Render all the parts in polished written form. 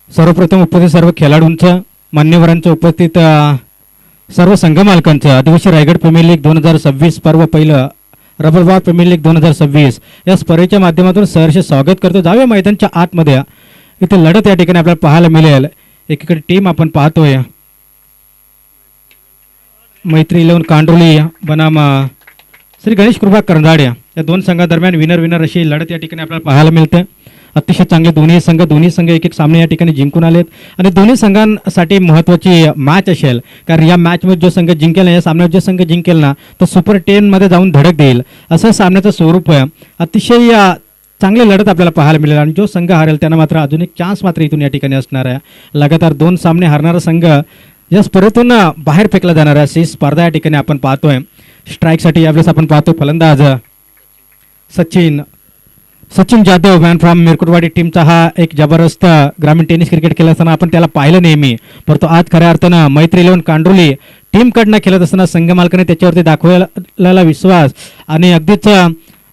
सर्वप्रथम उपस्थित सर्व खेळाडूंचं, मान्यवरांचं, उपस्थित सर्व संघ मालकांचं आदिवासी रायगड प्रीमियर लीग 2026 पर्व पहिलं रबर बॉल प्रीमियर लीग 2026 या स्पर्धेच्या माध्यमातून सहर्ष स्वागत करतो. जाऊया मैदानच्या आतमध्ये. इथे लढत या ठिकाणी आपल्याला पाहायला मिळेल. एकीकडे टीम आपण पाहतोय मैत्री 11 कांडोली बनाम श्री गणेश कृपा करंजाड. या दोन संघादरम्यान विनर अशी लढत या ठिकाणी आपल्याला पाहायला मिळते. अतिशय चांगले दोन्ही संघ एक सामने या ठिकाणी जिंकून आलेत आणि दोन्ही संघांसाठी महत्त्वाची मॅच असेल, कारण या मॅचमध्ये जो संघ जिंकेल ना, या सामन्यात जो संघ जिंकेल ना, तो सुपर 10 मध्ये जाऊन धडक देईल असं सामन्याचं स्वरूप आहे. अतिशय चांगली लढत आपल्याला पाहायला मिळेल आणि जो संघ हारेल त्यांना मात्र अजून एक चान्स मात्र इथून या ठिकाणी असणार आहे. लगातार 2 सामने हारणारा संघ या स्पर्धेतून बाहेर फेकला जाणार आहे अशी स्पर्धा या ठिकाणी आपण पाहतोय. स्ट्राईकसाठी यावेळेस आपण पाहतो फलंदाज सचिन जाधव मॅन फ्रॉम मिरकुटवाडी टीमचा हा एक जबरदस्त ग्रामीण टेनिस क्रिकेट खेळत असताना आपण त्याला पाहिलं नेहमी, परंतु आज खऱ्या अर्थानं मैत्री 11 कांडोली टीमकडनं खेळत असताना संघ मालकाने त्याच्यावरती दाखवलेला विश्वास आणि अगदीच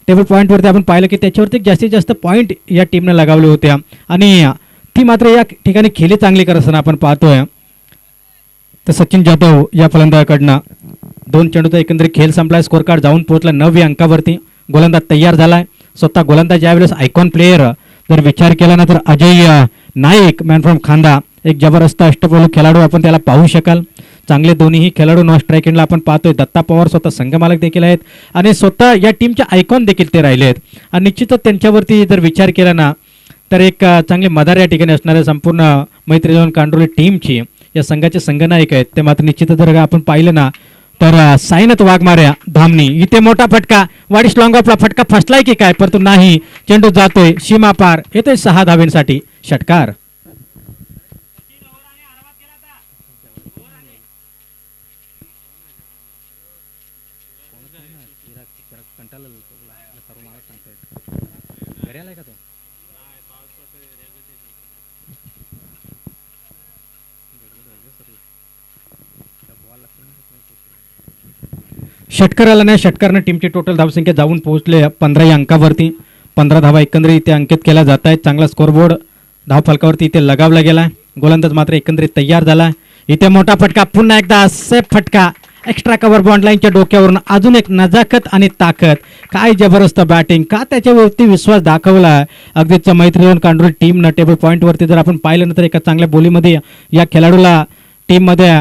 टेबल पॉईंटवरती आपण पाहिलं की त्याच्यावरती जास्तीत जास्त पॉईंट या टीमने लगावले होते आणि ती मात्र या ठिकाणी खेळी चांगली करत असताना आपण पाहतोय. तर सचिन जाधव या फलंदाजाकडनं 2 चेंडूचा एकंदरीत खेळ संपलाय. स्कोर कार्ड जाऊन पोहोचला 9 अंकावरती. गोलंदाज तयार झालाय. स्वतः गोलंदाज यावेळेस आयकॉन प्लेयर जर विचार केला ना तर अजय नाईक मॅन फ्रॉम खांदा, एक जबरदस्त अष्टपैलू खेळाडू आपण त्याला पाहू शकाल. चांगले दोन्ही खेळाडू नॉन स्ट्राईक एंडला आपण पाहतोय. दत्ता पवार स्वतः संघ मालक देखील आहेत आणि स्वतः या टीमचे आयकॉन देखील ते राहिले आहेत आणि निश्चितच त्यांच्यावरती जर विचार केला ना तर एक चांगली मदार या ठिकाणी असणाऱ्या संपूर्ण मैत्री 11 कांडोली टीमची या संघाचे संघनायक आहेत. ते मात्र निश्चितच जर आपण पाहिलं ना तर साईनाथ वाघमाऱ्या धामणी. इथे मोठा फटका, वाडिश लॉंग ऑफला फटका फसलाय की काय, परंतु नाही, चेंडू जातोय सीमा पार, येतोय 6 धावेंसाठी षटकार. षटकार आला नाही. षटकारनं टीमची टोटल धावसंख्या जाऊन पोहोचले 15 या अंकावरती. 15 धावा एकंदरीत इथे अंकित केल्या जात आहेत. चांगला स्कोरबोर्ड धावफलकावरती इथे लगावला गेला. गोलंदाज मात्र एकंदरीत तयार झाला. इथे मोठा फटका, पुन्हा एकदा सेफ फटका, एक्स्ट्रा कव्हर बॉन्ड लाईनच्या डोक्यावरून अजून एक नजाकत आणि ताकद. काय जबरदस्त बॅटिंग, का त्याच्यावरती विश्वास दाखवला अगदीच मैत्री 11 कांडोली टीमनं. टेबल पॉईंटवरती जर आपण पाहिलं ना तर एका चांगल्या बोलीमध्ये या खेळाडूला टीममध्ये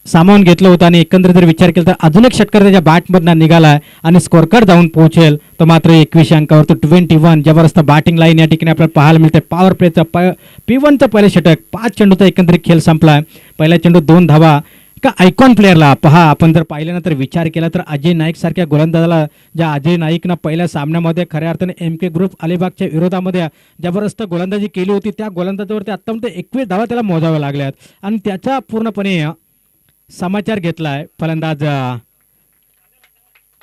सामावून घेतलं होतं आणि एकंदरीत जर विचार केला तर अजून एक षटकार त्याच्या बॅटमधनं निघाला आणि स्कोर कार्ड जाऊन पोहोचेल तर मात्र 21 अंकावर तो 21. जबरदस्त बॅटिंग लाईन या ठिकाणी आपल्याला पाहायला मिळते. पॉवर प्लेचं P1चं पहिलं षटक, 5 चेंडूचा एकंदरीत खेळ संपलाय. पहिल्या चेंडू 2 धावा. का आयकॉन प्लेअरला पहा, आपण जर पाहिलं ना तर विचार केला तर अजय नाईक सारख्या गोलंदाजाला, ज्या अजय नाईकनं पहिल्या सामन्यामध्ये खऱ्या अर्थाने MK ग्रुप अलिबागच्या विरोधामध्ये जबरदस्त गोलंदाजी केली होती, त्या गोलंदाजावरती आत्तापर्यंत 21 धावा त्याला मोजाव्या लागल्यात आणि त्याचा पूर्णपणे समाचार घेतलाय फलंदाज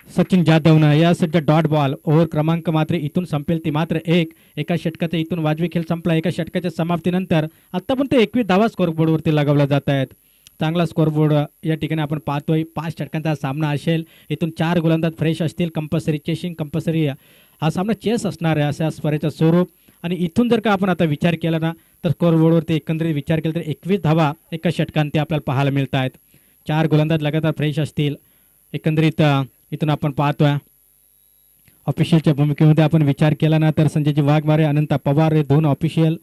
सचिन जाधवनं. या सध्या डॉट बॉल ओव्हर क्रमांक मात्र इथून संपेल ती मात्र एका षटकाचा इथून वाजवी खेळ संपला. एका षटकाच्या समाप्तीनंतर आत्तापर्यंत 21 धावा स्कोरबोर्डवरती लगावल्या जात आहेत. चांगला स्कोरबोर्ड या ठिकाणी आपण पाहतोय. 5 षटकांचा सामना असेल. इथून 4 गोलंदाज फ्रेश असतील. कंपल्सरी चेसिंग, कंपल्सरी हा सामना चेस असणार आहे अशा स्पर्धेचं स्वरूप. आणि इथून जर का आपण आता विचार केला ना तर स्कोरबोर्डवरती एकंदरीत विचार केला तर 21 धावा एका षटकांते आपल्याला पाहायला मिळत आहेत. 4 गोलंदाज लगातार फ्रेश असतील. एकंदरीत इथून आपण पाहतोय ऑफिशियलच्या भूमिकेमध्ये आपण विचार केला ना तर संजयजी वाघमारे, अनंता पवार हे 2 ऑफिशियल.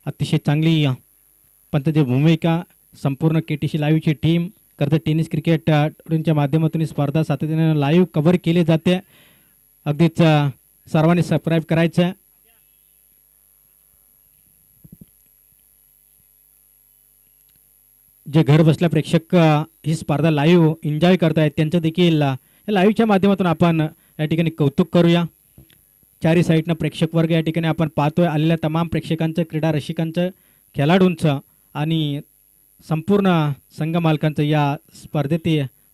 अतिशय चांगली पंतची भूमिका. संपूर्ण KTC लाईव्हची टीम कर्जत टेनिस क्रिकेटच्या माध्यमातून ही स्पर्धा सातत्याने लाईव्ह कव्हर केली जाते. अगदीच सर्वांनी सबस्क्राईब करायचं. जे घर बसल्या प्रेक्षक ही स्पर्धा लाईव्ह एन्जॉय करतायत त्यांचं देखील लाईव्हच्या माध्यमातून आपण या ठिकाणी कौतुक करूया. चारी साईडनं प्रेक्षक वर्ग या ठिकाणी आपण पाहतोय. आलेल्या तमाम प्रेक्षकांचं, क्रीडा रसिकांचं, खेळाडूंचं आणि संपूर्ण संघ मालकांचं या स्पर्धेत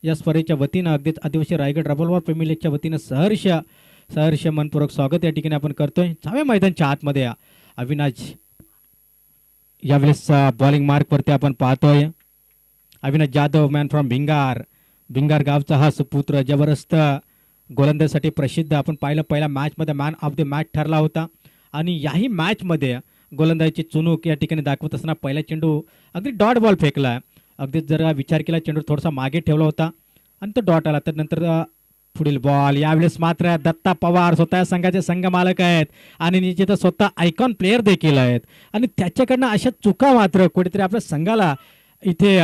या स्पर्धेच्या वतीनं अगदीच आदिवासी रायगड रबलबॉल प्रेमी लीगच्या वतीनं सहर्ष मनपूर्वक स्वागत या ठिकाणी आपण करतोय. 6व्या मैदानच्या आतमध्ये अविनाश यावेळेस बॉलिंग मार्कवरती आपण पाहतोय. अविनाश जाधव मॅन फ्रॉम भिंगार गावचा हा सुपुत्र जबरदस्त गोलंदाजीसाठी प्रसिद्ध. आपण पाहिलं पहिल्या मॅचमध्ये मॅन ऑफ द मॅच ठरला होता आणि याही मॅचमध्ये गोलंदाजीची चुणूक या ठिकाणी दाखवत असताना पहिला चेंडू अगदी डॉट बॉल फेकला. अगदीच जर विचार केला चेंडू थोडासा मागे ठेवला होता आणि तो डॉट आला. तर नंतर पुढील बॉल यावेळेस मात्र दत्ता पवार स्वतः संघाचे संघ मालक आहेत आणि निश्चितच स्वतः आयकॉन प्लेयर देखील आहेत आणि त्याच्याकडनं अशा चुका मात्र कुठेतरी आपल्या संघाला इथे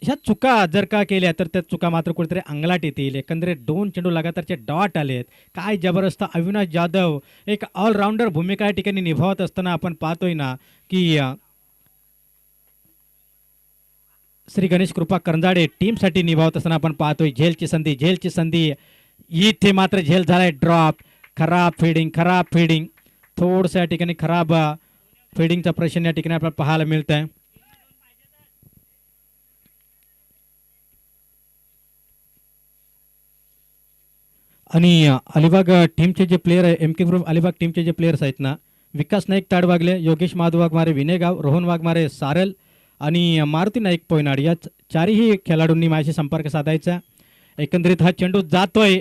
ह्या चुका जर का केल्या तर त्या चुका मात्र कुठेतरी अंगलाट येतील. एकंदरीत 2 चेंडू लगातारचे डॉट आलेत. काय जबरदस्त अविनाश जाधव एक ऑलराऊंडर भूमिका या ठिकाणी निभावत असताना आपण पाहतोय ना की श्री गणेश कृपा करंजाडे टीमसाठी निभावत असताना आपण पाहतोय. झेलची संधी इथे मात्र झेल झालाय ड्रॉप. खराब फिडिंग थोडंसं या ठिकाणी खराब फिडिंगचा प्रश्न या ठिकाणी आपल्याला पाहायला मिळत आहे. आणि अलिबाग टीमचे जे प्लेयर आहे एम के ग्रुप अलिबाग टीमचे जे प्लेयर्स आहेत ना विकास नाईक ताडवागले, योगेश माधव वाघमारे विनेगाव, रोहन वाघमारे सारल आणि मारुती नाईक पोयनाड या चारही खेळाडूंनी माझ्याशी संपर्क साधायचा. एकंदरीत हा चेंडू जातोय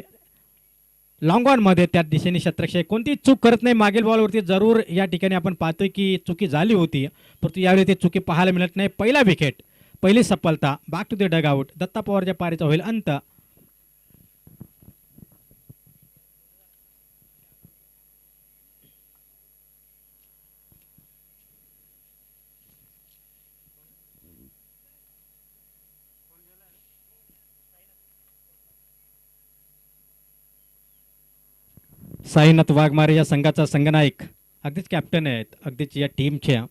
लॉंग ऑनमध्ये त्या दिशेने क्षेत्ररक्षक कोणती चूक करत नाही. मागील बॉलवरती जरूर या ठिकाणी आपण पाहतोय की चुकी झाली होती परंतु यावेळी ते चुकी पाहायला मिळत नाही. पहिला विकेट पहिली सफलता. Back to the dugout. Datta पवारच्या पारीचा होईल अंत. साईनाथ वाघमारे या संघाचा संघनायक अगदीच कॅप्टन आहेत. अगदीच या टीमच्या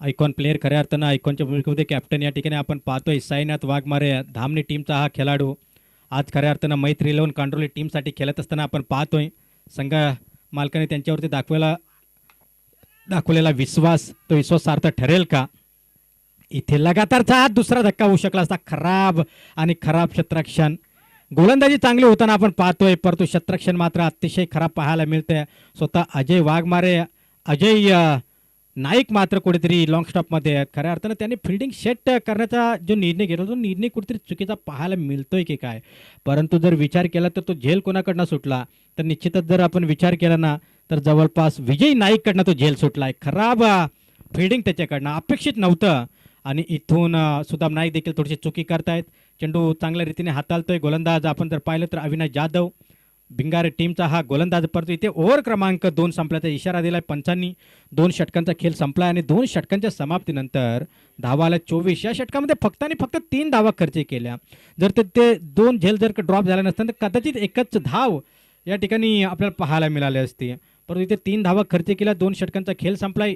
आयकॉन प्लेयर खऱ्या अर्थानं आयकॉनच्या भूमिकेमध्ये कॅप्टन या ठिकाणी आपण पाहतोय. साईनाथ वाघमारे धामणी टीमचा हा खेळाडू आज खऱ्या अर्थानं मैत्री 11 कांडोली टीमसाठी खेळत असताना आपण पाहतोय. संघ मालकाने त्यांच्यावरती दाखवलेला विश्वास तो विश्वास सार्थ ठरेल का. इथे लगातारचा दुसरा धक्का होऊ शकला असता. खराब क्षेत्ररक्षण. गोलंदाजी चांगली होताना आपण पाहतोय परंतु क्षेत्ररक्षण मात्र अतिशय खराब पाहायला मिळतंय. स्वतः अजय नाईक मात्र कुठेतरी लॉंग स्टॉपमध्ये खऱ्या अर्थानं त्यांनी फिल्डिंग सेट करण्याचा जो निर्णय घेतला तो निर्णय कुठेतरी चुकीचा पाहायला मिळतोय की काय. परंतु जर विचार केला तर तो झेल कोणाकडनं सुटला तर निश्चितच जर आपण विचार केला ना तर जवळपास विजय नाईककडनं तो झेल सुटलाय. खराब फिल्डिंग त्याच्याकडनं अपेक्षित नव्हतं आणि इथून सुदाम नाईक देखील थोडीशी चुकी करतायत. चेंडू चांगल्या रीतीने हाताळतोय गोलंदाज. आपण जर पाहिलं तर अविनाश जाधव भिंगार टीमचा हा गोलंदाज परंतु इथे ओव्हर क्रमांक 2 संपल्याचा इशारा दिलाय पंचांनी. 2 षटकांचा खेळ संपला आणि 2 षटकांच्या समाप्तीनंतर धावाला 24. या षटकामध्ये फक्त 3 धावा खर्च केल्या. जर ते 2 झेल जर ड्रॉप झाल्या नसतात तर कदाचित एकच धाव या ठिकाणी आपल्याला पाहायला मिळाली असती. परंतु इथे 3 धावा खर्च केल्या. 2 षटकांचा खेळ संपलाय.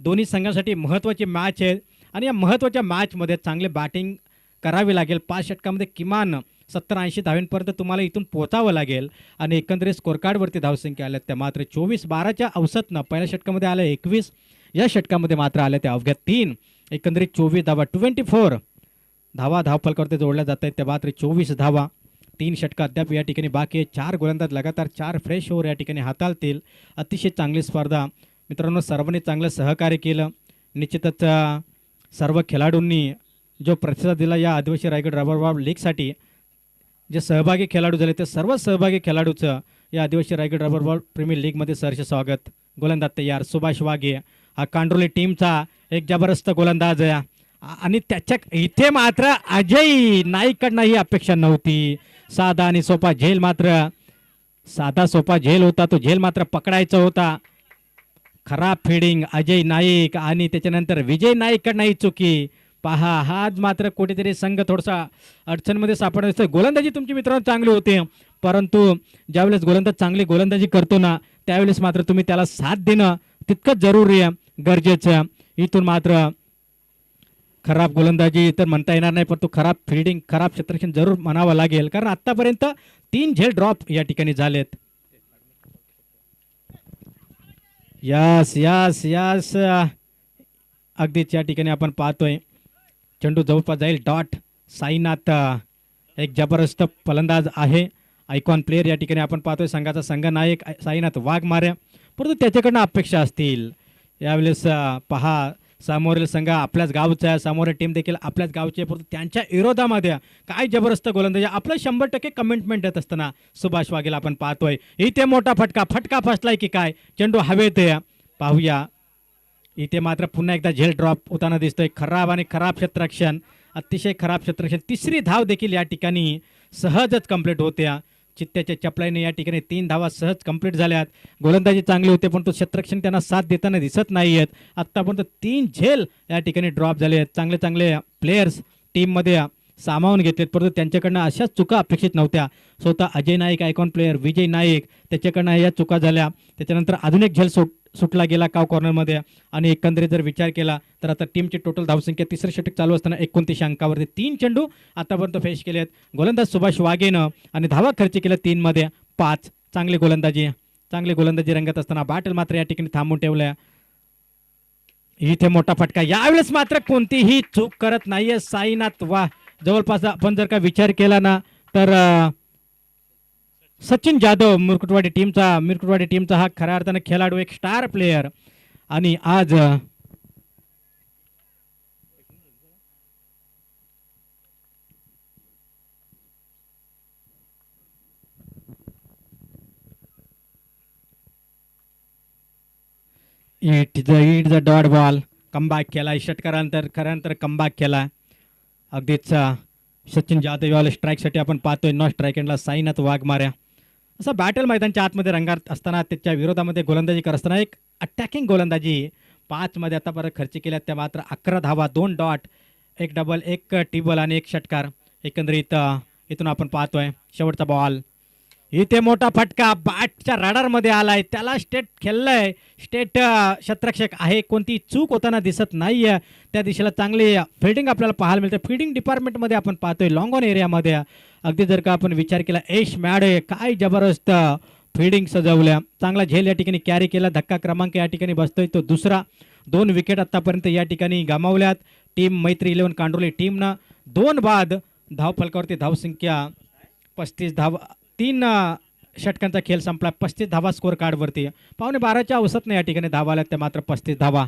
दोन्ही संघांसाठी महत्त्वाची मॅच आहे आणि या महत्त्वाच्या मॅचमध्ये चांगले बॅटिंग करावी लागेल. 5 षटकामध्ये किमान 70-80 धावांपर्यंत तुम्हाला इथून पोहोचावं लागेल आणि एकंदरीत स्कोरकार्डवरती धावसंख्या आल्या त्या मात्र 24-12च्या औसतनं पहिल्या षटकामध्ये आल्या 21. या षटकामध्ये मात्र आल्या त्या अवघ्या 3. एकंदरीत 24 धावा 24 धावा धावफलकावरती जोडल्या जात आहेत. त्या मात्र 24 धावा. 3 षटकं अद्याप या ठिकाणी बाकी आहे. 4 गोलंदाज लगातार 4 फ्रेश ओव्हर या ठिकाणी हाताळतील. अतिशय चांगली स्पर्धा मित्रांनो. सर्वांनी चांगलं सहकार्य केलं. निश्चितच सर्व खेळाडूंनी जो प्रतिसाद दिला या आदिवासी रायगड रबरबॉल लीगसाठी जे सहभागी खेळाडू झाले ते सर्व सहभागी खेळाडूचं या आदिवासी रायगड रबरबॉल प्रीमियर लीगमध्ये सहर्ष स्वागत. गोलंदाज तयार सुभाष वाघे हा कांडोली टीमचा एक जबरदस्त गोलंदाज आहे आणि त्याच्या इथे मात्र अजय नाईककडनं ही अपेक्षा नव्हती. साधा सोपा झेल होता. तो झेल मात्र पकडायचा होता. खराब फिडिंग अजय नाईक आणि त्याच्यानंतर विजय नाईककडनं ही चुकी. पहा हाच मात्र कुठेतरी संघ थोडासा अडचणमध्ये सापडत. गोलंदाजी तुमची मित्रांनो चांगली होते परंतु ज्यावेळेस गोलंदाज चांगली गोलंदाजी करतो ना त्यावेळेस मात्र तुम्ही त्याला साथ देणं तितकंच जरुरी आहे, गरजेचं. इथून मात्र खराब गोलंदाजी तर म्हणता येणार नाही परंतु खराब फिल्डिंग खराब क्षेत्ररक्षण जरूर म्हणावं लागेल कारण आतापर्यंत 3 झेल ड्रॉप या ठिकाणी झालेत. यस अगदीच या ठिकाणी आपण पाहतोय चेंडू जवळपास जाईल डॉट. साईनाथ एक जबरदस्त फलंदाज आहे, आयकॉन प्लेअर या ठिकाणी आपण पाहतोय. संघाचा संघनायक साईनाथ वाघमारे, परंतु त्याच्याकडनं अपेक्षा असतील यावेळेस. पहा, समोरील संघ आपल्याच गावचा आहे, समोरील टीम देखील आपल्याच गावची आहे, परंतु त्यांच्या विरोधामध्ये काय जबरदस्त गोलंदाजी. आपलं 100% कमिटमेंट देत असताना सुभाष वाघेला आपण पाहतोय. इथे मोठा फटका फसलाय की काय, चेंडू हवेत आहे. पाहूया, इथे मात्र पुन्हा एकदा झेल ड्रॉप होताना दिसतोय. खराब क्षेत्ररक्षण, अतिशय खराब क्षेत्ररक्षण. तिसरी धाव देखील या ठिकाणी सहजच कंप्लीट होत्या. चित्त्याच्या चपलाईने या ठिकाणी 3 धावा सहज कंप्लीट झाल्यात. गोलंदाजी चांगली होते, पण तो क्षेत्ररक्षण त्यांना साथ देताना दिसत नाही आहेत. आत्तापर्यंत 3 झेल या ठिकाणी ड्रॉप झाले आहेत. चांगले चांगले प्लेयर्स टीममध्ये सामावून घेतलेत, परंतु त्यांच्याकडनं अशाच चुका अपेक्षित नव्हत्या. स्वतः अजय नाईक आयकॉन प्लेयर, विजय नाईक, त्याच्याकडनं या चुका झाल्या. त्याच्यानंतर अजून एक झेल सुटला गेला काव कॉर्नरमध्ये. आणि एकंदरीत जर विचार केला तर आता टीमची टोटल धावसंख्या तिसरं षटक चालू असताना 29 अंकावरती 3 चेंडू आतापर्यंत फेस केले आहेत. गोलंदाज सुभाष वाघेनं आणि धावा खर्च केल्या 3 मध्ये 5. चांगली गोलंदाजी रंगत असताना बॅटल मात्र या ठिकाणी थांबून ठेवल्या. इथे मोठा फटका. यावेळेस मात्र कोणतीही चूक करत नाहीये साईनाथ. वा, जवळपास आपण जर का विचार केला ना तर सचिन जाधव मिरकुटवाडी टीमचा हा खऱ्या अर्थानं खेळाडू, एक स्टार प्लेयर. आणि आज it the dot ball. Comeback केला षटकारानंतर, खऱ्यानंतर कमबॅक केला. अगदीच सचिन जाधव यावेळेला स्ट्राईकसाठी आपण पाहतोय. नॉट स्ट्राईक एंडला साईनाथ वाघमाऱ्या. असा बॅटल मैदानच्या आतमध्ये रंगात असताना त्याच्या विरोधामध्ये गोलंदाजी करत असताना एक अटॅकिंग गोलंदाजी 5 मध्ये आतापर्यंत खर्च केल्या. त्या मात्र 11 धावा, 2 डॉट, 1 डबल, 1 टिबल आणि 1 षटकार. एकंदरीत इथून आपण पाहतोय शेवटचा बॉल. इथे मोठा फटका बॅटच्या रडारमध्ये आलाय. त्याला स्टेट खेळलंय, स्टेट क्षेत्ररक्षक आहे, कोणती चूक होताना दिसत नाहीये. त्या दिशेला चांगली फिल्डिंग आपल्याला पाहायला मिळते. फिल्डिंग डिपार्टमेंटमध्ये आपण पाहतोय लॉंग ऑन एरियामध्ये. अगदी जर का आपण विचार केला, यश मॅडे काय जबरदस्त फिल्डिंग सजवल्या. चांगला झेल या ठिकाणी कॅरी केला. धक्का क्रमांक या ठिकाणी बसतोय तो दुसरा. 2 विकेट आतापर्यंत या ठिकाणी गमावल्यात टीम मैत्री 11 कांडोली टीमनं. 2 बाद धावफलकावरती धावसंख्या 35 धावा. 3 षटकांचा खेळ संपला. 35 धावा स्कोर कार्डवरती. 11:15च्या औसतनं या ठिकाणी धावा आल्यात त्या मात्र 35 धावा.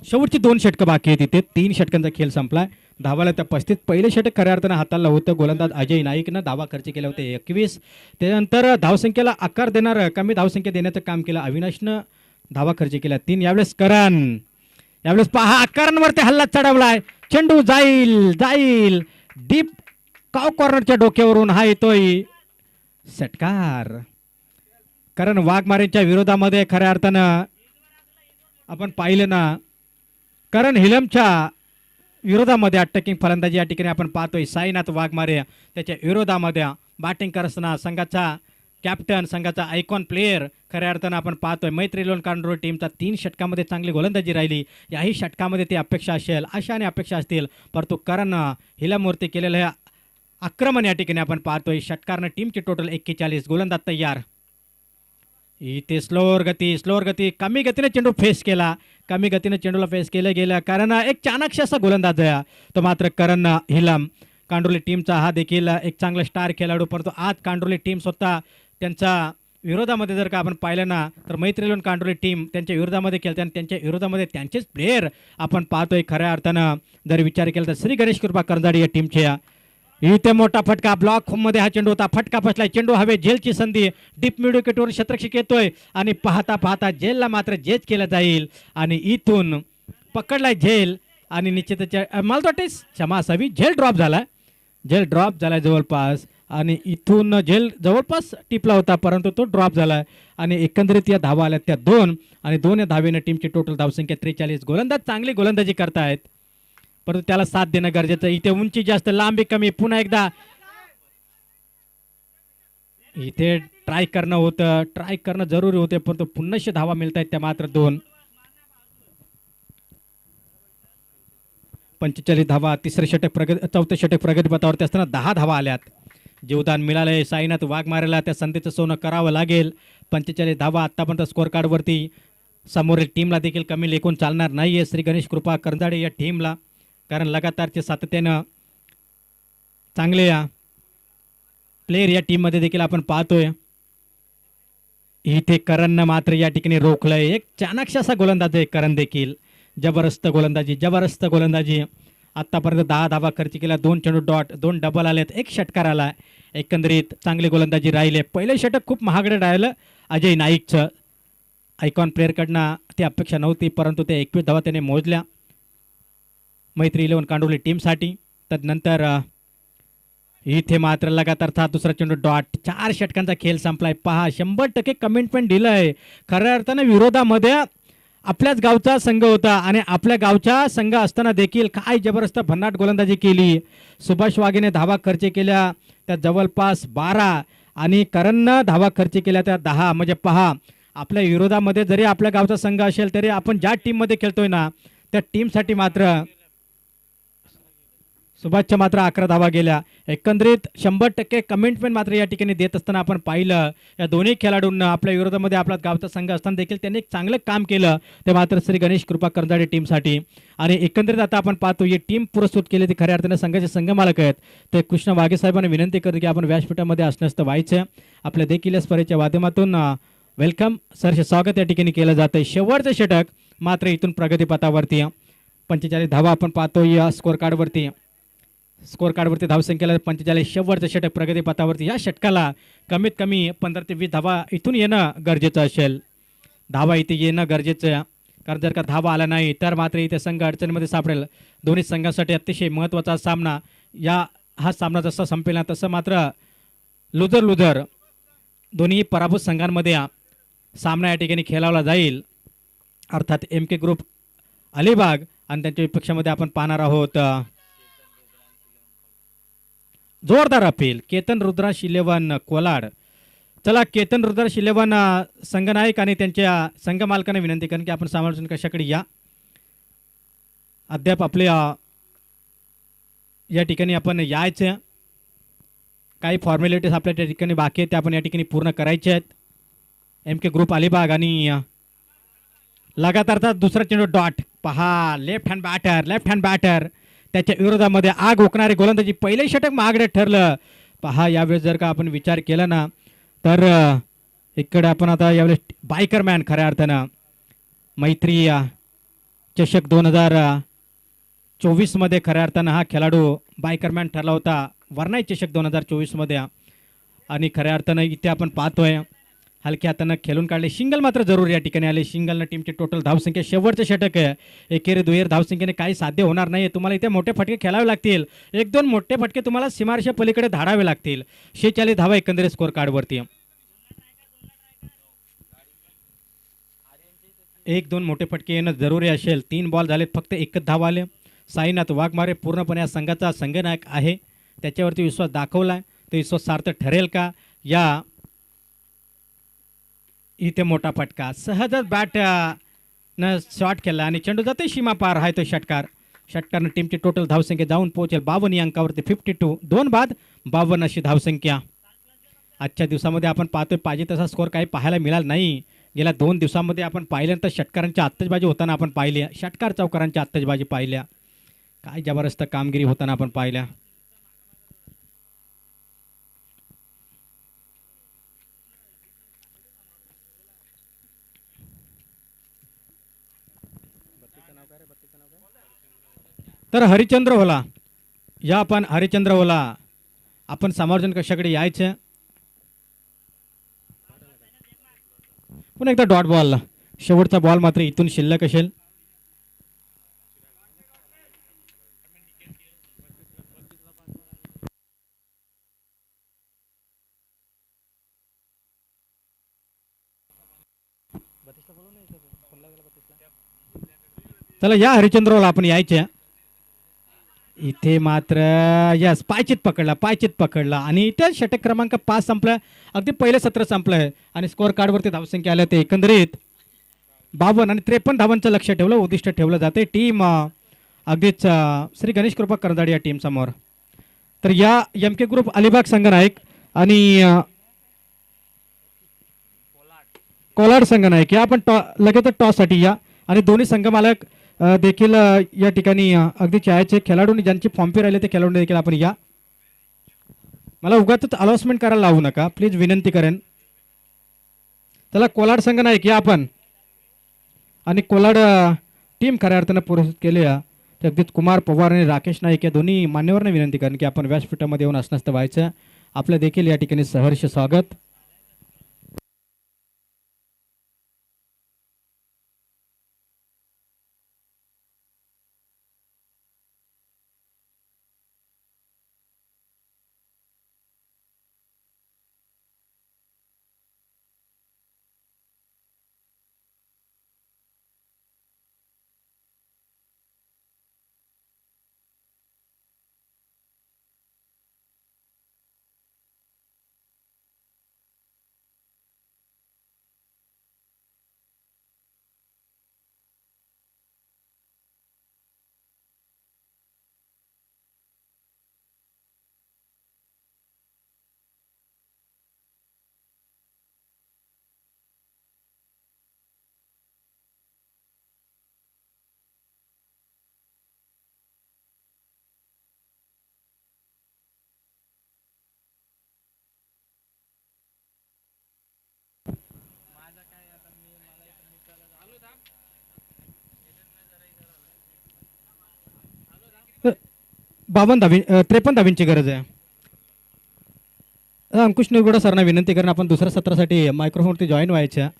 शेवटची 2 षटकं बाकी आहेत. तिथे 3 षटकांचा खेळ संपलाय. धावाला त्या 35. पहिले षटक खऱ्या अर्थानं हाताला होतं. गोलंदाज अजय नाईकनं धावा खर्च केले होते 21. त्यानंतर धावसंख्येला आकार देणार, कमी धावसंख्या देण्याचं काम केलं अविनाशनं. धावा खर्च केल्या 3. यावेळेस पहा, करणवरती हल्ला चढवलाय. चेंडू जाईल डीप काव कॉर्नरच्या डोक्यावरून. हा येतोय षटकार. कारण वाघमारेंच्या विरोधामध्ये खऱ्या अर्थानं आपण पाहिलं ना, कारण हिलमच्या विरोधामध्ये अटॅकिंग फलंदाजी या ठिकाणी आपण पाहतोय. साईनाथ वाघमारे त्याच्या विरोधामध्ये बॅटिंग करत असताना संघाचा कॅप्टन, संघाचा आयकॉन प्लेयर खऱ्या अर्थानं आपण पाहतोय. मैत्री 11 कांडोली टीमचा 3 षटकामध्ये चांगली गोलंदाजी राहिली. याही षटकामध्ये ती अपेक्षा असेल, आशा आणि अपेक्षा असतील, परंतु कारण हिलमवरती केलेलं हे आक्रमण या ठिकाणी आपण पाहतोय. षटकारनं टीमची टोटल 41. गोलंदाज तयार. इथे स्लोअर गती, कमी गतीने चेंडू फेस केला. कमी गतीने चेंडूला फेस केलं गेलं कारण एक चाणक्य असा गोलंदाज आहे तो मात्र करण हिलम. कांडोली टीमचा हा देखील एक चांगला स्टार खेळाडू, परंतु आज कांडोली टीम स्वतः त्यांच्या विरोधामध्ये जर का आपण पाहिलं ना तर मैत्री 11 कांडोली टीम त्यांच्या विरोधामध्ये खेळते आणि त्यांच्या विरोधामध्ये त्यांचेच प्लेयर आपण पाहतोय. खऱ्या अर्थानं जर विचार केला तर श्री गणेश कृपा करंजाडी या टीमच्या. इथे मोठा फटका, ब्लॉक मध्ये हा चेंडू होता. फटका फसलाय, चेंडू हवे, झेलची संधी. डीप मिड विकेटवर क्षेत्ररक्षक येतोय आणि पाहता झेलला मात्र जेच केलं जाईल आणि इथून पकडलाय झेल आणि निश्चितच मला तर वाटते क्षमा असावी, झेल ड्रॉप झालाय जवळपास आणि इथून झेल जवळपास टिपला होता परंतु तो ड्रॉप झालाय आणि एकंदरीत या धावा आल्या त्या 2 आणि 2 या धावेने टीमची टोटल धावसंख्या 43. गोलंदाज चांगली गोलंदाजी करतायत. परंतु त्याला साथ देणं गरजेचं. इथे उंची जास्त, लांबी कमी. पुन्हा एकदा इथे ट्राय करणं होतं, ट्राय करणं जरुरी होते, परंतु पुन्हा धावा मिळत आहेत त्या मात्र 2. 45 धावा. तिसरे षटक प्रगती, चौथे षटक प्रगतीपथावरती असताना 10 धावा आल्यात. जीवदान मिळालंय साईनाथ वाघमारेला. त्या संधीचं सोनं करावं लागेल. 45 धावा आतापर्यंत स्कोअर कार्डवरती. समोरील टीमला देखील कमी लेखून चालणार नाहीये श्री गणेश कृपा करंजाडे या टीमला, कारण लगातारचे सातत्यानं चांगले प्लेयर या टीममध्ये देखील आपण पाहतोय. इथे करणनं मात्र या ठिकाणी रोखलंय. एक चाणक्य असा गोलंदाज आहे करण देखील. जबरदस्त गोलंदाजी, जबरदस्त गोलंदाजी. आत्तापर्यंत 10 धावा खर्च केल्या, 2 चेंडू डॉट, 2 डबल आलेत, 1 षटकार आला. एकंदरीत चांगली गोलंदाजी राहिले. पहिलं षटक खूप महागडं राहिलं अजय नाईकचं. आयकॉन प्लेअरकडनं ती अपेक्षा नव्हती, परंतु ते 21 धावा त्याने मोजल्या मैत्री 11 कांडोली टीमसाठी. तदनंतर इथे मात्र लगातार था दुसरा चेंडू डॉट. 4 षटकांचा खेळ संपलाय. पहा 100% कमिटमेंट दिलं आहे. खऱ्या अर्थानं विरोधामध्ये आपल्याच गावचा संघ होता आणि आपल्या गावच्या संघ असताना देखील काय जबरदस्त भन्नाट गोलंदाजी केली. सुभाष वाघेने धावा खर्च केल्या त्या जवळपास 12 आणि करणनं धावा खर्च केल्या त्या 10. म्हणजे पहा आपल्या विरोधामध्ये जरी आपल्या गावचा संघ असेल तरी आपण ज्या टीममध्ये खेळतोय ना त्या टीमसाठी मात्र सुभाषच्या मात्र 11 धावा गेल्या. एकंदरीत 100% कमिटमेंट मात्र या ठिकाणी देत असताना आपण पाहिलं. या दोन्ही खेळाडूंना आपल्या विरोधामध्ये आपला गावचा संघ असताना देखील त्यांनी एक चांगलं काम केलं ते मात्र श्री गणेश कृपा करंजाडे टीमसाठी. आणि एकंदरीत आता आपण पाहतो ही टीम पुरस्कृत केली ती खऱ्या अर्थाने संघाचे संघमालक आहेत ते कृष्ण वाघे साहेबांना विनंती करतो की आपण व्यासपीठामध्ये असण्यास व्हायचं. आपल्या देखील या स्पर्धेच्या माध्यमातून वेलकम सरचे स्वागत या ठिकाणी केलं जातं. शेवटचं षटक मात्र इथून प्रगतीपथावरती. 45 धावा आपण पाहतो या स्कोअर कार्डवरती. स्कोअर कार्डवरती धावसंख्येला 45. शेवटचं षटक प्रगतीपथावरती. या षटकाला कमीत कमी 15 ते 20 धावा इथून येणं गरजेचं असेल. धावा इथे येणं गरजेचं आहे, कारण जर का धावा आला नाही तर मात्र इथे संघ अडचणीमध्ये सापडेल. दोन्ही संघासाठी अतिशय महत्त्वाचा सामना. हा सामना जसा संपेल ना तसं मात्र लुझर दोन्ही पराभूत संघांमध्ये सामना या ठिकाणी खेळवला जाईल. अर्थात MK ग्रुप अलिबाग आणि त्यांच्या विपक्षामध्ये आपण पाहणार आहोत जोरदार अपील केतन रुद्रांश 11 कोलाड. चला केतन रुद्रांश 11 संघनायक आणि त्यांच्या संघ मालकांना विनंती करेन की आपण समालोचन कशाकडे या. अद्याप आपल्या या ठिकाणी आपण यायचं. काही फॉर्मॅलिटीज आपल्या त्या ठिकाणी बाकी आहेत ते आपण या ठिकाणी पूर्ण करायचे आहेत. MK ग्रुप अलिबाग आणि लगातारचा दुसरा चेंडू डॉट. पहा लेफ्ट हँड बॅटर त्याच्या विरोधामध्ये आग ओकणारे गोलंदाजी. पहिले षटक महागडे ठरलं. पहा यावेळेस जर का आपण विचार केला ना तर इकडे आपण आता यावेळेस बायकरमॅन खऱ्या अर्थानं मैत्री चषक 2024 मध्ये खऱ्या अर्थानं हा खेळाडू बायकरमॅन ठरला होता वर्णाई चषक 2024 मध्ये. आणि खऱ्या अर्थानं इथे आपण पाहतोय हलक्या हातानं खेळून काढले. शिंगल मात्र जरूर या ठिकाणी आले. शिंगलनं टीमची टोटल धावसंख्या शेवटचं षटक आहे. एकेरी दुहेरी धावसंख्येने काही साध्य होणार नाही. तुम्हाला इथे मोठे फटके खेळावे लागतील. 1-2 मोठे फटके तुम्हाला सीमारेषा पलीकडे धाडावे लागतील. 46 धावा एकंदरीत स्कोअर कार्डवरती. 1-2 मोठे फटके येणं जरुरी असेल. 3 बॉल झालेत, फक्त 1 धाव आले. साईनाथ वाघमारे पूर्णपणे या संघाचा संघनायक आहे. त्याच्यावरती विश्वास दाखवला. तो विश्वास सार्थ ठरेल का? या इथे मोठा फटका सहजच बॅट न शॉट केला आणि चेंडू जाते सीमा पार. आहे तो षटकारनं टीमची टोटल धावसंख्या जाऊन पोहोचेल 52 या अंकावरती. 52 2 बाद 52 अशी धावसंख्या. आजच्या दिवसामध्ये आपण पाहतोय पाहिजे तसा स्कोअर काही पाहायला मिळाला नाही. गेल्या 2 दिवसांमध्ये आपण पाहिल्यानंतर षटकारांची आत्तजबाजी होताना आपण पाहिल्या. षटकार चौकारांची आत्तजबाजी पाहिल्या. काय जबरदस्त कामगिरी होताना आपण पाहिल्या. तर हरिचंद्र होला या आपण हरिचंद्र होला आपण समालोचन कशाकडे यायचं. पुन्हा एकदा डॉट बॉल. शेवटचा बॉल मात्र इथून शिल्लक असेल. चला या हरिचंद्रला आपण यायचे. इथे मात्र यस पायचीत पकडला आणि इथे षटक क्रमांक 5 संपलं. अगदी पहिलं सत्र संपलंय आणि स्कोअर कार्डवरती धावसंख्या आल्या ते एकंदरीत 52 आणि 53 धावांचं लक्ष ठेवलं, उद्दिष्ट ठेवलं जाते. टीम अगदीच श्री गणेश कृपा करंजाड या टीम समोर. तर या एम के ग्रुप अलिबाग संघ नायक आणि कोलाड संघ नायक या आपण लगेच टॉससाठी या आणि दोन्ही संघ मालक देखील या ठिकाणी अगदी चहाचे खेळाडू ज्यांची फॉर्मपी राहिले ते खेळाडू देखील आपण या. मला उगाच अनाउन्समेंट करायला लावू नका प्लीज, विनंती करेन. त्याला कोलाड संघ नायक या आपण आणि कोलाड टीम खऱ्या अर्थानं पुरस्कृत केले ते अगदीच कुमार पवार आणि राकेश नाईक या दोन्ही मान्यवरांना विनंती करेन की आपण व्यासपीठामध्ये येऊन असण्यास व्हायचं. आपलं देखील या ठिकाणी सहर्ष स्वागत. बावन्न धावी 53 धावींची गरज आहे. अंकुश निवगुडा सरांना विनंती करून आपण दुसऱ्या सत्रासाठी मायक्रोफोनवरती जॉईन व्हायच्या.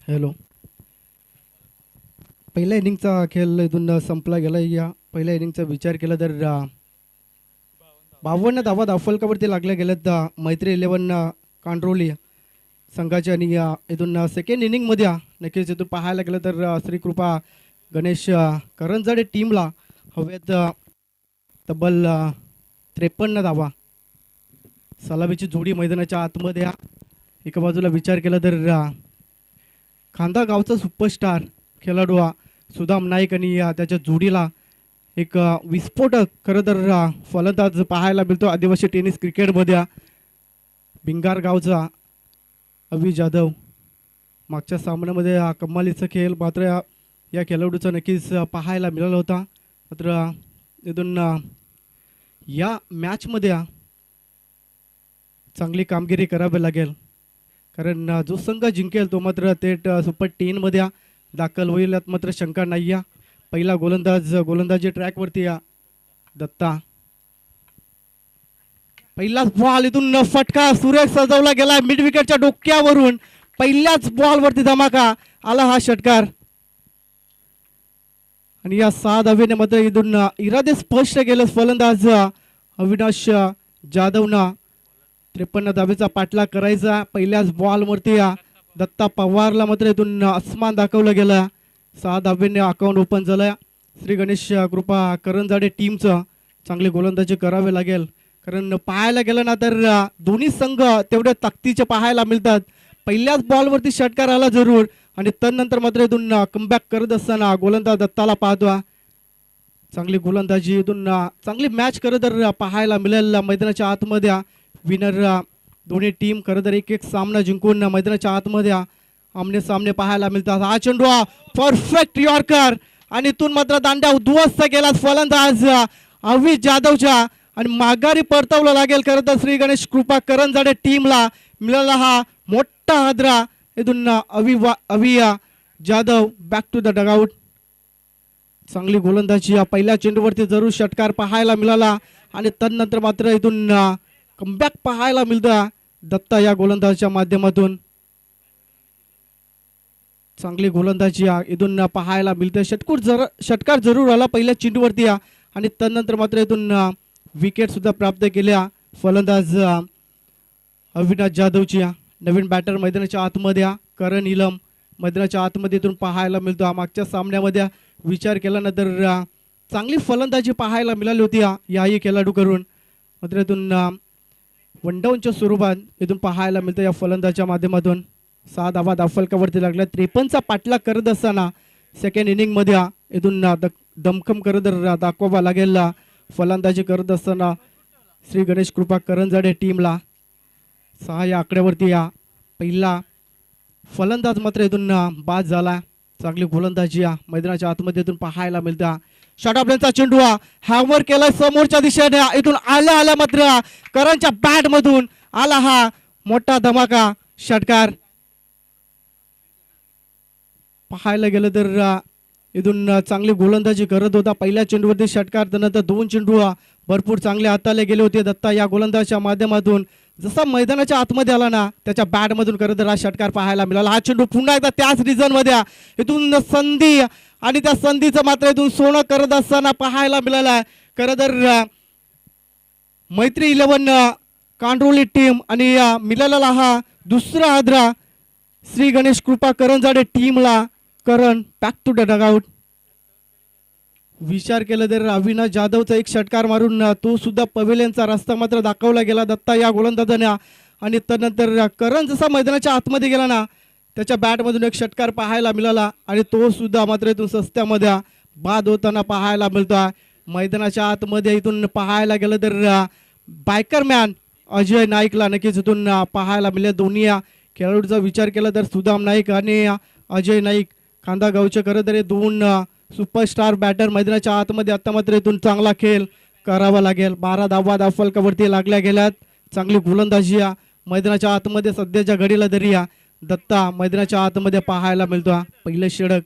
हॅलो, पहिल्या इनिंगचा खेळ इथून संपला गेला. या पहिल्या इनिंगचा विचार केला तर 52 धावा धावफलकावरती लागल्या गेल्यात मैत्री 11 कांड्रोली संघाचे. आणि इथून सेकंड इनिंगमध्ये नक्कीच इथून पाहायला गेलं तर श्री कृपा गणेश करंजाडे टीमला हव्यात तब्बल 53 धावा. सलामीची जोडी मैदानाच्या आतमध्ये. एका बाजूला विचार केला तर खांदा गावचा सुपरस्टार खेळाडू सुदाम नाईक आणि त्याच्या जोडीला एक विस्फोटक खरं तर फलंदाज पाहायला मिळतो आदिवासी टेनिस क्रिकेटमध्ये. भिंगार गावचा अवी जाधव. मागच्या सामन्यामध्ये कमालीचा खेळ मात्र या खेळाडूचा नक्कीच पाहायला मिळाला होता. मात्र इथून या मॅचमध्ये चांगली कामगिरी करावी लागेल, कारण जो संघ जिंकेल तो मात्र थेट सुपर 10मध्ये दाखल होईल यात मात्र शंका नाही आहे. पहिला गोलंदाजी ट्रॅकवरती दत्ता. पहिलाच बॉल इथून फटका सुरेख सजवला गेला मिड विकेटच्या डोक्यावरून. पहिल्याच बॉलवरती धमाका आला हा षटकार. आणि या 6 धावेने मात्र इथून इरादे स्पष्ट केलं फलंदाज अविनाश जाधवना. 53 धावेचा पाठलाग करायचा. पहिल्याच बॉलवरती दत्ता पवारला मात्र इथून आसमान दाखवलं गेलं. 6 धावेने अकाउंट ओपन झालं. श्री गणेश कृपा करंजाडे टीमचं चांगली गोलंदाजी करावे लागेल, कारण पाहायला गेलं ना तर दोन्ही संघ तेवढे ताकदीचे पाहायला मिळतात. पहिल्याच बॉलवरती षटकार आला जरूर आणि त्यानंतर मात्र इथून कमबॅक करत असताना गोलंदाज दत्ताला पाहतो. चांगली गोलंदाजी इथून चांगली मॅच खरं तर पाहायला मिळेल मैदानाच्या आतमध्ये. विनर दोन्ही टीम खरं तर एक सामना जिंकून मैदानाच्या आतमध्ये आमने सामने पाहायला मिळतात. हा चेंडू परफेक्ट यॉर्कर आणि इथून मात्र दांड्या उद्ध्वस्त केला फलंदाज अवी जाधवच्या आणि माघारी परतवलं लागेल खरं तर श्री गणेश कृपा करंजाडे टीमला मिळाला हा मोठा हादरा. इथून Avi Jadhav back to the dugout. चांगली गोलंदाजी या पहिल्या चेंडूवरती जरूर षटकार पाहायला मिळाला आणि तदनंतर मात्र इथून कमबॅक पाहायला मिळतं दत्ता या गोलंदाजीच्या माध्यमातून. चांगली गोलंदाजी इथून पाहायला मिळते. षटकार जरूर आला पहिल्या चेंडूवरती आणि तदनंतर मात्र इथून विकेट सुद्धा प्राप्त केल्या फलंदाज अविनाश जाधवची. नवीन बॅटर मैदानाच्या आतमध्ये करण इलम मैदानाच्या आतमध्ये इथून पाहायला मिळतो. मागच्या सामन्यामध्ये विचार केल्यानंतर चांगली फलंदाजी पाहायला मिळाली होती याही खेळाडूकडून. मात्र इथून वन डाऊनच्या स्वरूपात इथून पाहायला मिळतं या फलंदाजीच्या माध्यमातून. 6 धावा धावफलकावरती लागल्या. 53चा पाठलाग करत असताना सेकंड इनिंगमध्ये इथून दमखम करत दाखवावा लागेल फलंदाजी करत असताना श्री गणेश कृपा करंजाडे टीमला. 6 या आकड्यावरती पहिला फलंदाज मात्र इथून बाद झाला. चांगली गोलंदाजी मैदानाच्या आतमध्ये इथून पाहायला मिळतं. शॉर्ट ऑफ लेनचा चेंडू हॅमर केला समोरच्या दिशेने. इथून आल्या मात्र करणच्या बॅट मधून आला हा मोठा धमाका षटकार. पाहायला गेलं तर इथून चांगली गोलंदाजी करत होता. पहिल्या चेंडूवरती षटकार त्यानंतर 2 चेंडू भरपूर चांगले हाताळले गेले होते दत्ता या गोलंदाजीच्या माध्यमातून. जसा मैदानाच्या आतमध्ये आला ना त्याच्या बॅट मधून करत हा षटकार पाहायला मिळाला. हा चेंडू पुन्हा एकदा त्याच रिझन मध्ये इथून संधी आणि त्या संधीचं मात्र इथून सोनं करत असताना पाहायला मिळाला. खरं तर मैत्री 11 कांडोली टीम आणि मिळालेला हा दुसरा आदरा श्री गणेश कृपा करंजाडे टीमला. करण बॅक टू द डगआउट. विचार केला तर अविनाश जाधवचा एक षटकार मारून तो सुद्धा पवेलियनचा रस्ता मात्र दाखवला गेला दत्ता या गोलंदाजाने. आणि त्यानंतर करण जसा मैदानाच्या आतमध्ये गेला ना त्याच्या बॅटमधून एक षटकार पाहायला मिळाला आणि तो सुद्धा मात्र इथून सस्त्यामध्ये बाद होताना पाहायला मिळतो. मैदानाच्या आतमध्ये इथून पाहायला गेलं तर बायकरमॅन अजय नाईकला नक्कीच इथून पाहायला मिळेल. दोन्ही खेळाडूचा विचार केला तर सुदाम नाईक आणि अजय नाईक खांदा गावचे खरं तर 2 सुपरस्टार बॅटर मैदानाच्या आतमध्ये आता मात्र इथून चांगला खेळ करावा लागेल. 12 धावा धावफलकावरती लागल्या गेल्यात. चांगली गोलंदाजी मैदानाच्या आतमध्ये सध्याच्या घडीला तरी दत्ता मैदानाच्या आतमध्ये पाहायला मिळतो. पहिले षटक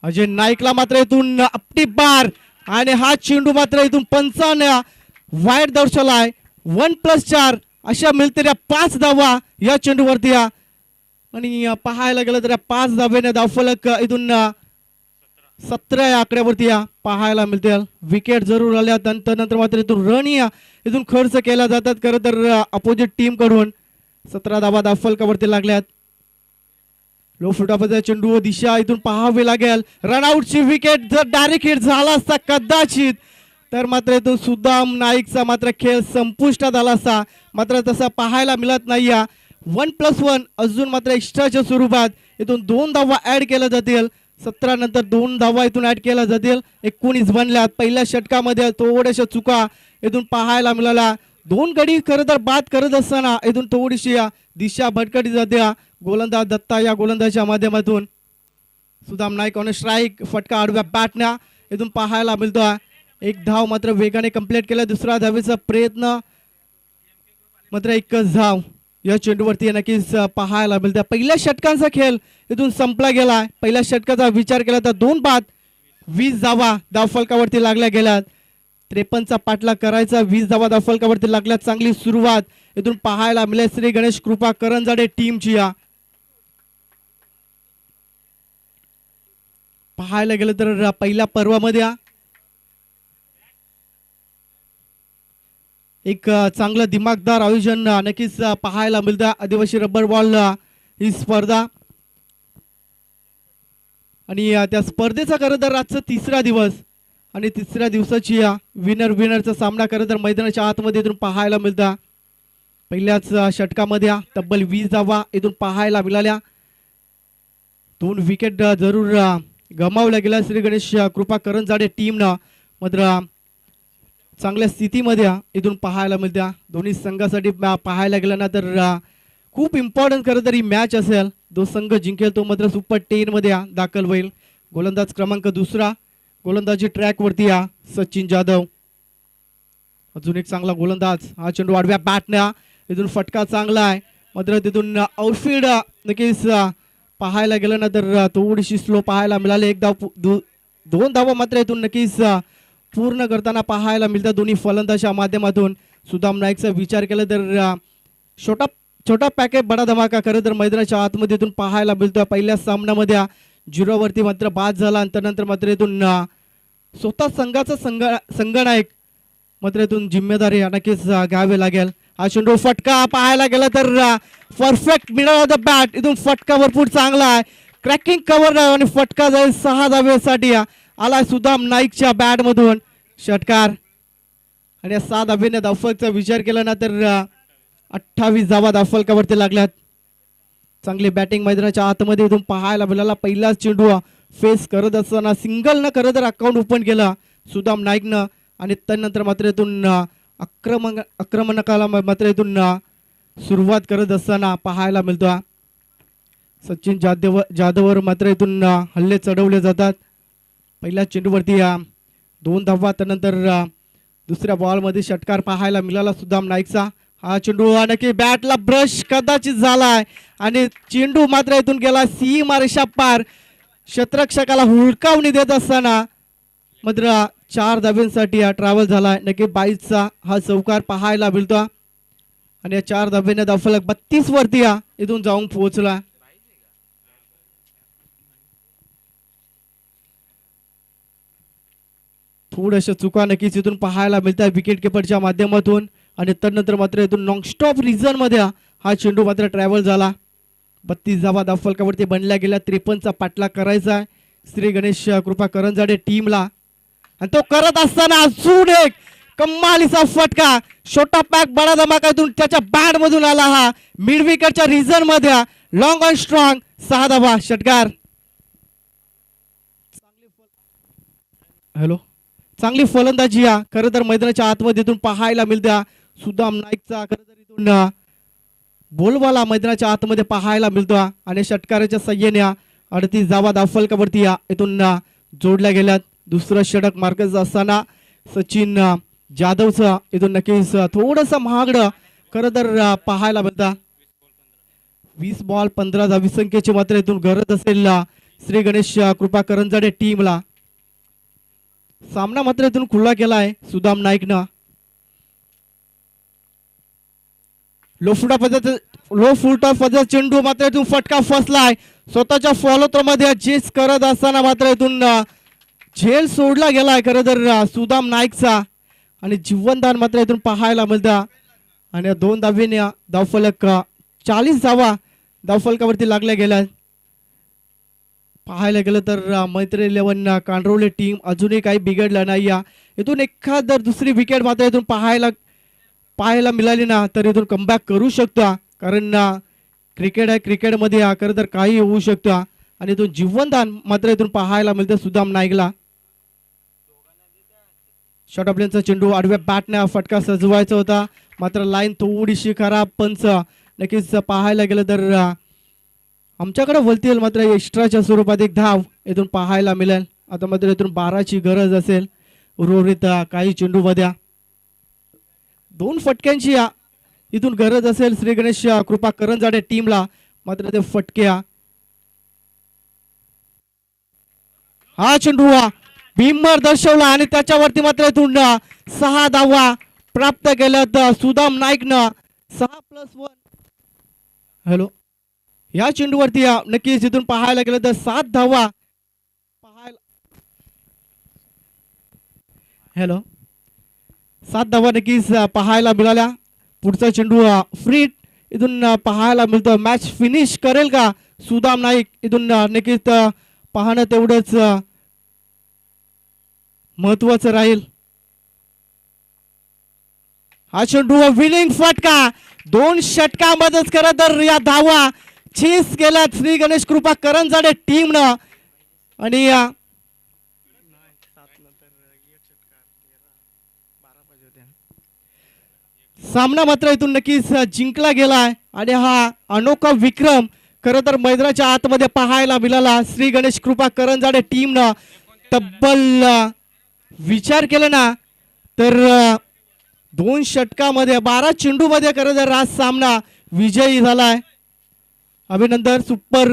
अजय नाईकला मात्र इथून आपटी बार आणि हा चेंडू मात्र इथून पंचाने वाईट दर्शवलाय. 1+4 अशा मिळते 5 धावा या चेंडूवरती. आणि पाहायला गेलं तर 5 धाब्याने धावफलक इथून 17 या आकड्यावरती पाहायला मिळते. विकेट जरूर आल्या नंतर मात्र इथून रन इथून खर्च केला जातात खरं तर अपोजिट टीम कडून. 17 धावा धावफलकावरती लागल्यात. लो फुटापाचा चेंडू दिशा इथून पाहावी लागेल. रनआउटची विकेट जर डायरेक्ट हिट झाला असता कदाचित तर मात्र इथून सुदाम नाईकचा मात्र खेळ संपुष्टात आला असता. मात्र तसा पाहायला मिळत नाही. 1+1 अजून मात्र एक्स्ट्राच्या स्वरूपात इथून 2 धावा ऍड केल्या जातील. 17 नंतर 2 धावा इथून ऍड केल्या जातील. 19 बनल्यात. पहिल्या षटकामध्ये थोड्याशा चुका इथून पाहायला मिळाला. 2 गडी खरं तर बाद करत असताना इथून थोडीशी दिशा भटकटी जाते. गोलंदाज दत्ता या गोलंदाजीच्या माध्यमातून. Sudam Naik on strike. फटका आडव्या बॅटना इथून पाहायला मिळतो. 1 धाव मात्र वेगाने कंप्लीट केला. दुसरा धावेचा प्रयत्न मात्र 1च धाव या चेंडूवरती नक्कीच पाहायला मिळतं. पहिल्या षटकांचा खेळ इथून संपला गेला. पहिल्या षटकाचा विचार केला तर 2 बाद 20 धावा धावफलकावरती लागल्या गेल्यात. 53चा पाठलाग करायचा. 20 धावा धावफलकावरती लागल्यात. चांगली सुरुवात इथून पाहायला मिळेल श्री गणेश कृपा करंजाडे टीमची. पाहायला गेलं तर पहिल्या पर्वामध्ये एक चांगलं दिमागदार आयोजन नक्कीच पाहायला मिळतं. आदिवासी रबर बॉल ही स्पर्धा आणि त्या स्पर्धेचा खरं तर आजचा 3रा दिवस आणि 3ऱ्या दिवसाची विनरचा सामना खरं तर मैदानाच्या आतमध्ये इथून पाहायला मिळतं. पहिल्याच षटकामध्ये तब्बल 20 धावा इथून पाहायला मिळाल्या. 2 विकेट जरूर गमावल्या गेल्या श्री गणेश कृपा करंजाडे टीमनं. मात्र चांगल्या स्थितीमध्ये इथून पाहायला मिळत्या. दोन्ही संघासाठी पाहायला गेलं ना तर खूप इम्पॉर्टंट खरं तर ही मॅच असेल. जो संघ जिंकेल तो मात्र सुपर 10 मध्ये दाखल होईल. गोलंदाज क्रमांक 2 गोलंदाजी ट्रॅक वरती सचिन जाधव. अजून एक चांगला गोलंदाज. हा चेंडू आडव्या बॅटने इथून फटका चांगला आहे. मात्र तिथून आउटफील्ड नक्कीच पाहायला गेलं ना तर थोडीशी स्लो पाहायला मिळाली. एक धाव 2 धावा मात्र इथून नक्कीच पूर्ण करताना पाहायला मिळतात दोन्ही फलंदाजाच्या माध्यमातून. सुदाम नाईकचा विचार केला तर छोटा छोटा पॅकेज बडा धमाका खरं तर मैदानाच्या आतमध्ये इथून पाहायला मिळतो. पहिल्या सामन्यामध्ये 0 वरती मात्र बाद झाला आणि त्यानंतर मात्र इथून स्वतः संघाचा संघनायक मात्र इथून जिम्मेदारी नक्कीच घ्यावी लागेल. हा चेंडू फटका पाहायला गेला तर perfect middle of the bat. इथून फटका भरपूर चांगला आहे. क्रॅकिंग कव्हर आणि फटका जाईल 6 धावेसाठी आला सुदाम नाईकच्या बॅट मधून षटकार. आणि 7 धावेने धावफलकाचा विचार केला ना तर 28 धावा धावफलकावरती लागल्यात. चांगली बॅटिंग मैदानाच्या आतमध्ये इथून पाहायला मिळाला. पहिलाच चेंडू फेस करत असताना सिंगल न करत तर अकाउंट ओपन केलं सुदाम नाईकनं. आणि त्यानंतर मात्र इथून आक्रमणाला मात्र इथून सुरुवात करत असताना पाहायला मिळतो. सचिन जाधववर मात्र इथून हल्ले चढवले जातात. पहिल्या चेंडूवरती 2 धावा. त्यानंतर दुसऱ्या बॉलमध्ये षटकार पाहायला मिळाला सुदाम नाईकचा. हा चेंडू नक्की बॅटला ब्रश कदाचित झालाय आणि चेंडू मात्र इथून गेला सीमारेषा पार. क्षेत्ररक्षकाला हुलकावणी देत असताना मात्र 4 धाब्यांसाठी ट्रॅव्हल झालाय. नक्की 22चा हा चौकार पाहायला मिळतो आणि या 4 धाब्याने धावफलक 32 वरती इथून जाऊन पोहोचला. थोड्याशा चुका नक्कीच इथून पाहायला मिळतात विकेट किपरच्या माध्यमातून. आणि त्यानंतर मात्र इथून नॉनस्टॉप रिझन मध्ये हा चेंडू मात्र ट्रॅव्हल झाला. 32 धावा धावफलकावरती बनल्या गेल्या. 53चा पाठलाग करायचा आहे श्री गणेश कृपा करंजाडे टीमला. आणि तो करत असताना अजून एक कमालीचा फटका. छोटा पॅक बडा धमाकातून त्याच्या बॅट मधून आला. हा मिड विकेटच्या रिझन मध्ये लॉंग अँड स्ट्रॉंग 6 धावा षटकार. हॅलो चांगली फलंदाजी खरं तर मैदानाच्या आतमध्ये इथून पाहायला मिळत्या सुदाम नाईकचा. खरं तर इथून बोलवाला मैदानाच्या आतमध्ये पाहायला मिळतो आणि षटकाराच्या सहाय्याने 38 धावा धावफलकावरती इथून जोडल्या गेल्यात. दुसरं षटक मार्कच असताना सचिन जाधवचं इथून नक्कीच थोडंसं महागडं खरं तर पाहायला मिळतं. 20 बॉल 15 धावी संख्येची मात्र इथून गरज असेल श्री गणेश कृपा करंजाडे टीमला. सामना मात्र इथून खुला केलाय सुदाम नाईकनं. लो फुटा पद्धत चेंडू मात्र इथून फटका फसलाय. स्वतःच्या फॉलो थ्रो मध्ये चेस करत असताना मात्र इथून झेल सोडला गेलाय खरं तर सुदाम नाईकचा. आणि जीवनदान मात्र इथून पाहायला मिळतं. आणि 2 धावेने धावफलक 40 धावा धावफलकावरती लागल्या गेल्या. पाहायला गेलं तर मैत्री 11 कांडरोले टीम अजूनही काही बिघडलं नाही. इथून एखाद दुसरी विकेट मात्र इथून पाहायला मिळाली ना तर इथून कमबॅक करू शकतो. कारण क्रिकेट आहे. क्रिकेटमध्ये खरं तर काही होऊ शकतं. आणि इथून जीवनदान मात्र इथून पाहायला मिळतं सुदाम नाईकला. शॉर्ट ऑफ चेंडू आडव्या बॅटने फटका सजवायचा होता मात्र लाईन थोडीशी खराब. पंच नक्कीच पाहायला गेलं तर आमच्याकडे बोलतील मात्र एक्स्ट्राच्या स्वरूपात 1 धाव इथून पाहायला मिळेल. आता मात्र इथून 12ची गरज असेल उर्वरित काही चेंडूमध्ये. 2 फटक्यांची इथून गरज असेल श्री गणेश कृपा करंजाडे टीमला. मात्र ते फटके हा चेंडू भीमर दर्शवला आणि त्याच्यावरती मात्र इथून 6 धावा प्राप्त केल्यात सुदाम नाईकनं. 6+1. हॅलो या चेंडूवरती नक्कीच इथून पाहायला गेलं तर 7 धावा पाहायला. हॅलो 7 धावा नक्कीच पाहायला मिळाल्या. पुढचा चेंडू फ्री इथून पाहायला मिळतो. मॅच फिनिश करेल का सुदाम नाईक इथून नक्कीच पाहणं तेवढंच महत्वाचं राहील. हा चेंडू विनिंग फटका 2 षटकांमध्येच खरं तर या धावा चेस केल्या श्री गणेश कृपा करंजाडे टीमनं. आणि सामना मात्र इथून नक्कीच जिंकला गेलाय. आणि हा अनोखा विक्रम खरं तर मैदानाच्या आतमध्ये पाहायला मिळाला श्री गणेश कृपा करंजाडे टीमनं. तब्बल विचार केला ना तर 2 षटकामध्ये 12 चेंडूमध्ये खरं तर आज सामना विजयी झालाय. अभिनंदन. सुपर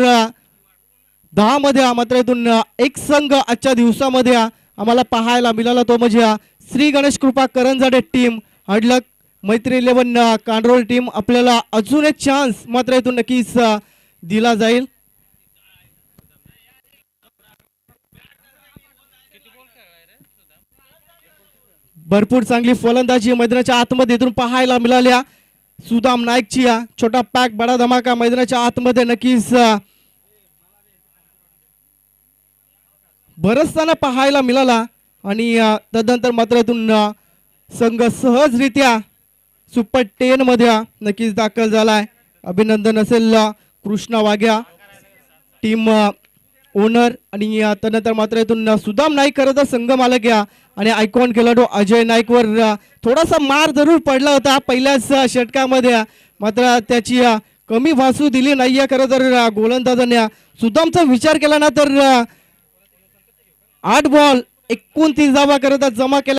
10 मध्ये मात्र इथून एक संघ आजच्या दिवसामध्ये आम्हाला पाहायला मिळाला, तो म्हणजे श्री गणेश कृपा करंजाडे टीम. हडलक मैत्री 11 कांडरोल टीम. आपल्याला अजून एक चान्स मात्र इथून नक्कीच दिला जाईल. भरपूर चांगली फलंदाजी मैदानाच्या आतमध्ये इथून पाहायला मिळाल्या. सुदाम नाईकची छोटा पॅक बडा धमाका मैदानाच्या आतमध्ये नक्कीच बरचताना पाहायला मिळाला. आणि तदनंतर मात्र इथून संघ सहजरित्या सुपर 10 मध्ये नक्कीच दाखल झालाय. अभिनंदन असेल कृष्णा वाघ्या टीम ओनर. आणि त्यानंतर मात्र इथून सुदाम नाईक खरं तर संघ मालक आणि आयकॉन खेळाडू अजय नाईकवर थोडासा मार जरूर पडला होता पहिल्याच षटकामध्ये, मात्र त्याची कमी भासू दिली नाहीये. खरं तर गोलंदाजांनी सुदामचा विचार केला ना तर 8 बॉल 29 धावा करत जमा केला.